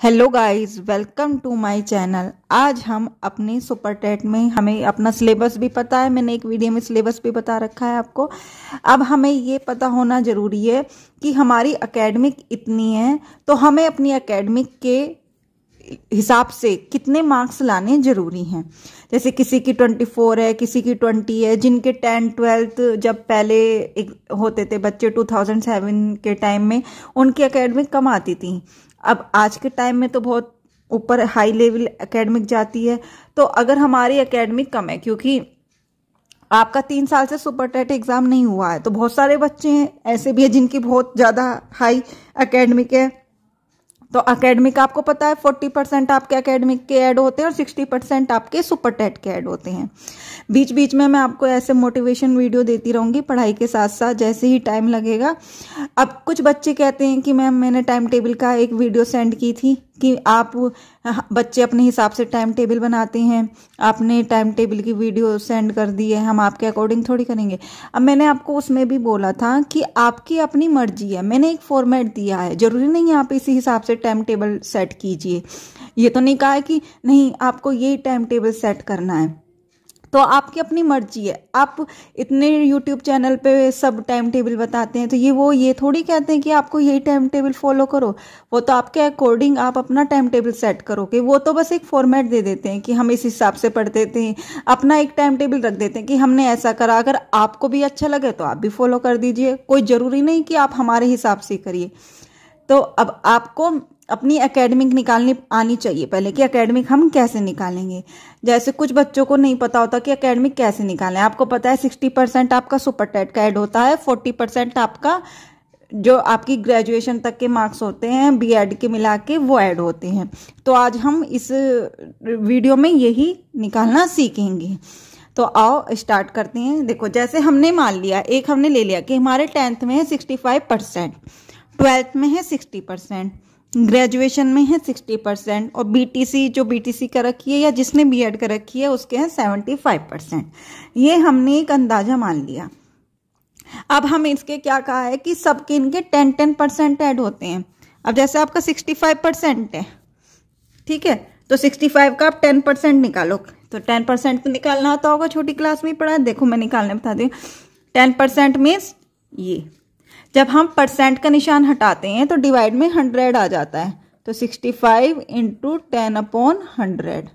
Hello guys, welcome to my channel. आज हम अपनी सुपर टेट में हमें अपना सिलेबस भी पता है, मैंने एक वीडियो में सिलेबस भी बता रखा है आपको। अब हमें ये पता होना ज़रूरी है कि हमारी एकेडमिक इतनी है तो हमें अपनी एकेडमिक के हिसाब से कितने मार्क्स लाने ज़रूरी हैं। जैसे किसी की 24 है, किसी की 20 है, जिनके 10, 12 जब पहले एक होते थे बच्चे 2007 के टाइम में उनकी एकेडमिक कम आती थी। अब आज के टाइम में तो बहुत ऊपर हाई लेवल एकेडमिक जाती है। तो अगर हमारी एकेडमिक कम है, क्योंकि आपका 3 साल से सुपर टेट एग्जाम नहीं हुआ है, तो बहुत सारे बच्चे हैं ऐसे भी है जिनकी बहुत ज़्यादा हाई एकेडमिक है। तो एकेडमिक आपको पता है 40% आपके एकेडमिक के ऐड होते हैं और 60% आपके सुपर टेट के ऐड होते हैं। बीच बीच में मैं आपको ऐसे मोटिवेशन वीडियो देती रहूंगी पढ़ाई के साथ साथ जैसे ही टाइम लगेगा। अब कुछ बच्चे कहते हैं कि मैम मैंने टाइम टेबल का एक वीडियो सेंड की थी कि आप बच्चे अपने हिसाब से टाइम टेबल बनाते हैं, आपने टाइम टेबल की वीडियो सेंड कर दी है, हम आपके अकॉर्डिंग थोड़ी करेंगे। अब मैंने आपको उसमें भी बोला था कि आपकी अपनी मर्जी है, मैंने एक फॉर्मेट दिया है, जरूरी नहीं है आप इसी हिसाब से टाइम टेबल सेट कीजिए। ये तो नहीं कहा है कि नहीं आपको यही टाइम टेबल सेट करना है, तो आपकी अपनी मर्जी है। आप इतने यूट्यूब चैनल पे सब टाइम टेबल बताते हैं तो ये थोड़ी कहते हैं कि आपको यही टाइम टेबल फॉलो करो। वो तो आपके अकॉर्डिंग आप अपना टाइम टेबल सेट करोगे। वो तो बस एक फॉर्मेट दे देते हैं कि हम इस हिसाब से पढ़ देते हैं, अपना एक टाइम टेबल रख देते हैं कि हमने ऐसा करा। अगर आपको भी अच्छा लगे तो आप भी फॉलो कर दीजिए, कोई ज़रूरी नहीं कि आप हमारे हिसाब से करिए। तो अब आपको अपनी एकेडमिक निकालनी आनी चाहिए पहले कि एकेडमिक हम कैसे निकालेंगे। जैसे कुछ बच्चों को नहीं पता होता कि एकेडमिक कैसे निकालें। आपको पता है 60% आपका सुपर टेट का ऐड होता है, 40% आपका जो आपकी ग्रेजुएशन तक के मार्क्स होते हैं बीएड के मिला के वो ऐड होते हैं। तो आज हम इस वीडियो में यही निकालना सीखेंगे। तो आओ स्टार्ट करते हैं। देखो जैसे हमने मान लिया, एक हमने ले लिया कि हमारे 10th में है 65%, 12th में है 60%, ग्रेजुएशन में है 60% और बीटीसी जो बीटीसी कर रखी है या जिसने बीएड कर रखी है उसके हैं 75%। ये हमने एक अंदाजा मान लिया। अब हम इसके क्या कहा है कि सबके इनके 10% ऐड होते हैं। अब जैसे आपका 65% है, ठीक है, तो 65 का आप 10% निकालो। तो 10% तो निकालना आता होगा, छोटी क्लास में पढ़ा है। देखो मैं निकालने बताती हूँ। 10% मीन्स ये जब हम परसेंट का निशान हटाते हैं तो डिवाइड में 100 आ जाता है। तो 65 × 10/100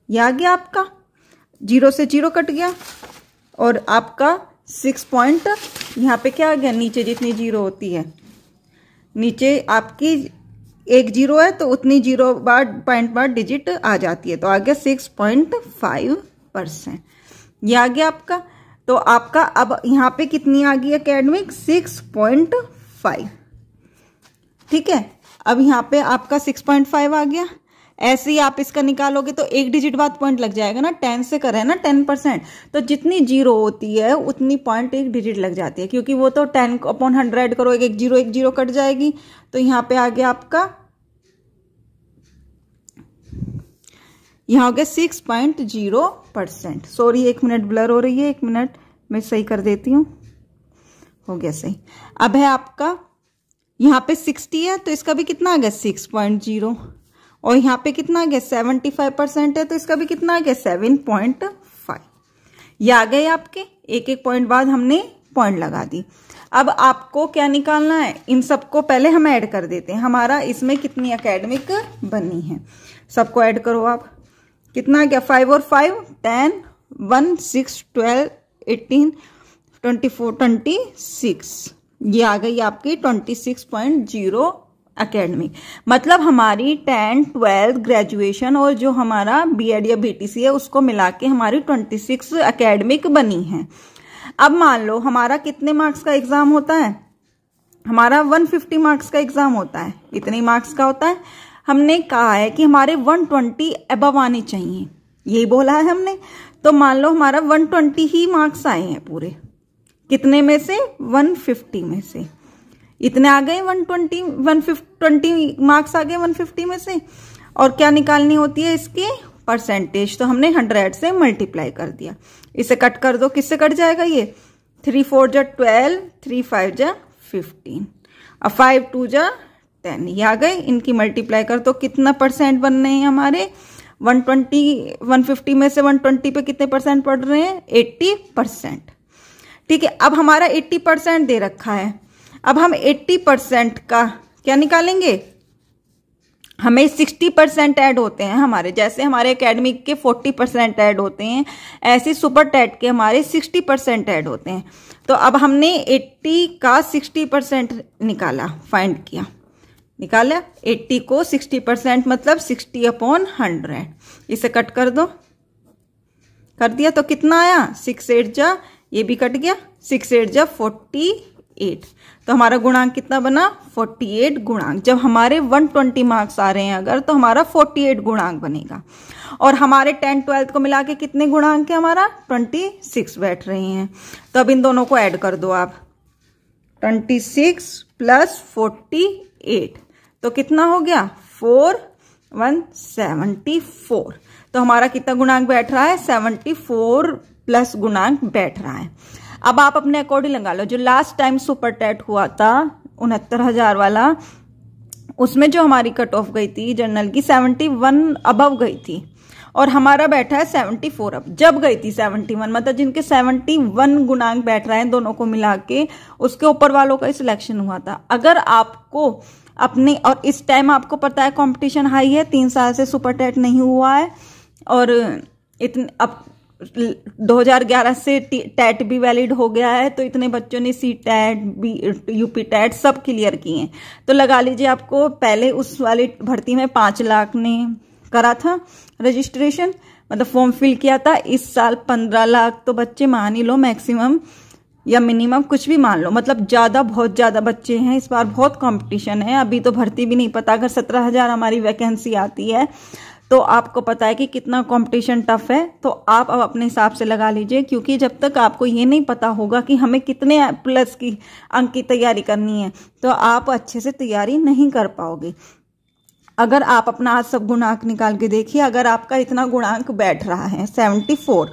ये आ गया आपका। 0 से 0 कट गया और आपका 6 पॉइंट यहाँ पे क्या आ गया, नीचे जितनी 0 होती है, नीचे आपकी एक 0 है तो उतनी 0 पॉइंट बाद डिजिट आ जाती है। तो आ गया 6.5%। ये आ गया आपका। तो आपका अब यहाँ पे कितनी आ गई एकेडमिक, 6.5, ठीक है। अब यहाँ पे आपका 6.5 आ गया। ऐसे ही आप इसका निकालोगे तो एक डिजिट बाद पॉइंट लग जाएगा ना, 10 से करे ना 10%, तो जितनी 0 होती है उतनी पॉइंट एक डिजिट लग जाती है, क्योंकि वो तो 10/100 करो, एक 0 कट जाएगी। तो यहाँ पे आ गया आपका, यहाँ हो गया 6.0%। सॉरी 1 मिनट ब्लर हो रही है, 1 मिनट मैं सही कर देती हूँ, हो गया सही। अब है आपका यहाँ पे 60 है तो इसका भी कितना आ गया 6.0, और यहाँ पे कितना आ गया 75% है तो इसका भी कितना आ गया 7.5। ये आ गए आपके, एक एक पॉइंट बाद हमने पॉइंट लगा दी। अब आपको क्या निकालना है, इन सबको पहले हम ऐड कर देते हैं। हमारा इसमें कितनी एकेडमिक बनी है, सबको ऐड करो आप। कितना आ गया, 5 और 5 10, 1 6 12 18 24 26। ये आ गई आपकी 26.0 एकेडमिक। मतलब हमारी 10, 12 ग्रेजुएशन और जो हमारा बीएड या बीटीसी है उसको मिला के हमारी 26 एकेडमिक बनी है। अब मान लो हमारा कितने मार्क्स का एग्जाम होता है, हमारा 150 मार्क्स का एग्जाम होता है। इतने मार्क्स का होता है। हमने कहा है कि हमारे 120 अबव आने चाहिए, यही बोला है हमने। तो मान लो हमारा 120 ही मार्क्स आए हैं पूरे, कितने में से 150 में से इतने आ गए, 120 मार्क्स आ गए 150 में से। और क्या निकालनी होती है इसकी परसेंटेज, तो हमने 100 से मल्टीप्लाई कर दिया। इसे कट कर दो, किससे कट जाएगा ये, 3 4 जा 12, 3 5 जा 15, और 5 2 जा 10। ये आ गए, इनकी मल्टीप्लाई कर तो कितना परसेंट बन रहे हैं हमारे 120, 150 में से 120 पे कितने परसेंट पड़ रहे हैं 80%। ठीक है, अब हमारा 80% दे रखा है। अब हम 80% का क्या निकालेंगे, हमें 60% ऐड होते हैं हमारे, जैसे हमारे एकेडमिक के 40% ऐड होते हैं, ऐसे सुपर टेट के हमारे 60% ऐड होते हैं। तो अब हमने 80 का 60% निकाला, फाइंड किया, निकाला 80 को 60% मतलब 60/100। इसे कट कर दो, कर दिया तो कितना आया 6 8 जा, ये भी कट गया, 6 8 जा 48। तो हमारा गुणांक कितना बना 48 गुणांक। जब हमारे 120 मार्क्स आ रहे हैं अगर, तो हमारा 48 गुणांक बनेगा। और हमारे 10 12 को मिला के कितने गुणांक है हमारा 26 बैठ रहे हैं। तो अब इन दोनों को ऐड कर दो आप, 26 प्लस 48 तो कितना हो गया 4174। तो हमारा कितना गुणांक बैठ रहा है 74 प्लस गुणांक बैठ रहा है। अब आप अपने अकॉर्डिंग लगा लो। जो लास्ट टाइम सुपर टेट हुआ था 69,000 वाला, उसमें जो हमारी कट ऑफ गई थी जनरल की 71 अबव गई थी, और हमारा बैठा है 74 अब। जब गई थी 71 मतलब जिनके 71 गुणांक बैठ रहे हैं दोनों को मिला के, उसके ऊपर वालों का सिलेक्शन हुआ था। अगर आपको अपने, और इस टाइम आपको पता है कंपटीशन हाई है, 3 साल से सुपर टेट नहीं हुआ है, और इतने अब 2011 से टेट भी वैलिड हो गया है, तो इतने बच्चों ने सी टेट यूपी टेट सब क्लियर किए हैं। तो लगा लीजिए आपको पहले उस वाली भर्ती में 5 लाख ने करा था रजिस्ट्रेशन, मतलब फॉर्म फिल किया था। इस साल 15 लाख तो बच्चे मान ही लो मैक्सिमम या मिनिमम, कुछ भी मान लो, मतलब ज्यादा, बहुत ज्यादा बच्चे हैं। इस बार बहुत कंपटीशन है, अभी तो भर्ती भी नहीं पता। अगर 17,000 हमारी वैकेंसी आती है तो आपको पता है कि कितना कंपटीशन टफ है। तो आप अब अपने हिसाब से लगा लीजिए, क्योंकि जब तक आपको ये नहीं पता होगा कि हमें कितने प्लस की अंक की तैयारी करनी है, तो आप अच्छे से तैयारी नहीं कर पाओगे। अगर आप अपना आज सब गुणांक निकाल के देखिए, अगर आपका इतना गुणांक बैठ रहा है 74,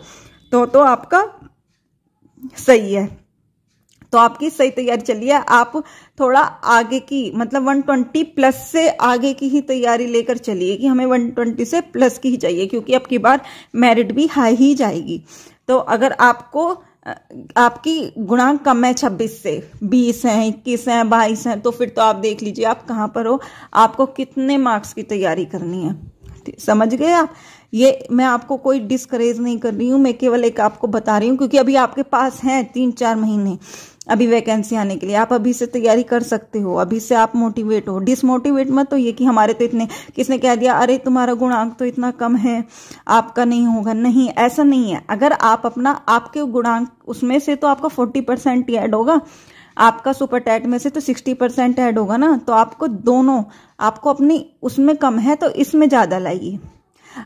तो आपका सही है, तो आपकी सही तैयारी चलिए। आप थोड़ा आगे की, मतलब 120 प्लस से आगे की ही तैयारी लेकर चलिए कि हमें 120 से प्लस की ही चाहिए, क्योंकि अब की बार मेरिट भी हाई ही जाएगी। तो अगर आपको आपकी गुणांक कम है 26 से, 20 हैं, 21 हैं, 22 हैं, तो फिर तो आप देख लीजिए आप कहाँ पर हो, आपको कितने मार्क्स की तैयारी करनी है। समझ गए आप? ये मैं आपको कोई डिस्करेज नहीं कर रही हूँ, मैं केवल एक आपको बता रही हूँ, क्योंकि अभी आपके पास हैं 3-4 महीने अभी वैकेंसी आने के लिए। आप अभी से तैयारी कर सकते हो, अभी से आप मोटिवेट हो, डिसमोटिवेट मत हो ये कि हमारे तो इतने, किसने कह दिया अरे तुम्हारा गुणांक तो इतना कम है आपका नहीं होगा। नहीं, ऐसा नहीं है। अगर आप अपना, आपके गुणांक उसमें से तो आपका 40% ही ऐड होगा, आपका सुपर टेट में से तो 60% ऐड होगा ना। तो आपको दोनों, आपको अपनी उसमें कम है तो इसमें ज्यादा लाइए।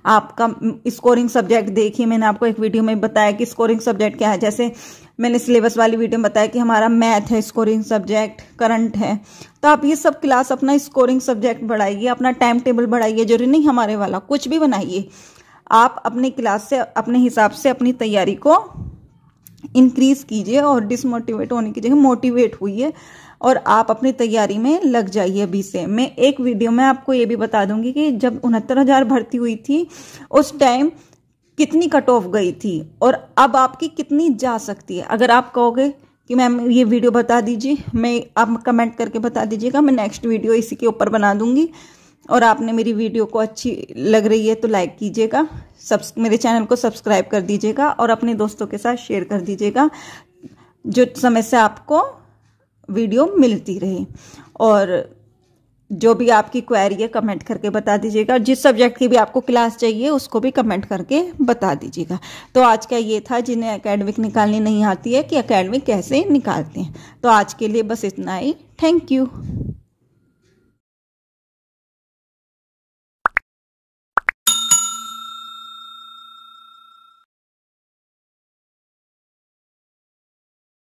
आपका स्कोरिंग सब्जेक्ट देखिए, मैंने आपको एक वीडियो में बताया कि स्कोरिंग सब्जेक्ट क्या है। जैसे मैंने सिलेबस वाली वीडियो में बताया कि हमारा मैथ है स्कोरिंग सब्जेक्ट, करंट है, तो आप ये सब क्लास अपना स्कोरिंग सब्जेक्ट बढ़ाइए, अपना टाइम टेबल बढ़ाइए। जरूरी नहीं हमारे वाला, कुछ भी बनाइए आप अपनी क्लास से, अपने हिसाब से अपनी तैयारी को इंक्रीज कीजिए, और डिसमोटिवेट होने की जगह मोटिवेट हुई और आप अपनी तैयारी में लग जाइए अभी से। मैं एक वीडियो में आपको ये भी बता दूंगी कि जब 69,000 भर्ती हुई थी उस टाइम कितनी कट ऑफ गई थी और अब आपकी कितनी जा सकती है। अगर आप कहोगे कि मैम ये वीडियो बता दीजिए, मैं, आप कमेंट करके बता दीजिएगा, मैं नेक्स्ट वीडियो इसी के ऊपर बना दूंगी। और आपने मेरी वीडियो को अच्छी लग रही है तो लाइक कीजिएगा, मेरे चैनल को सब्सक्राइब कर दीजिएगा और अपने दोस्तों के साथ शेयर कर दीजिएगा, जो समय से आपको वीडियो मिलती रहे। और जो भी आपकी क्वेरी है कमेंट करके बता दीजिएगा। जिस सब्जेक्ट की भी आपको क्लास चाहिए उसको भी कमेंट करके बता दीजिएगा। तो आज का ये था, जिन्हें एकेडमिक निकालनी नहीं आती है कि एकेडमिक कैसे निकालते हैं। तो आज के लिए बस इतना ही। Thank you.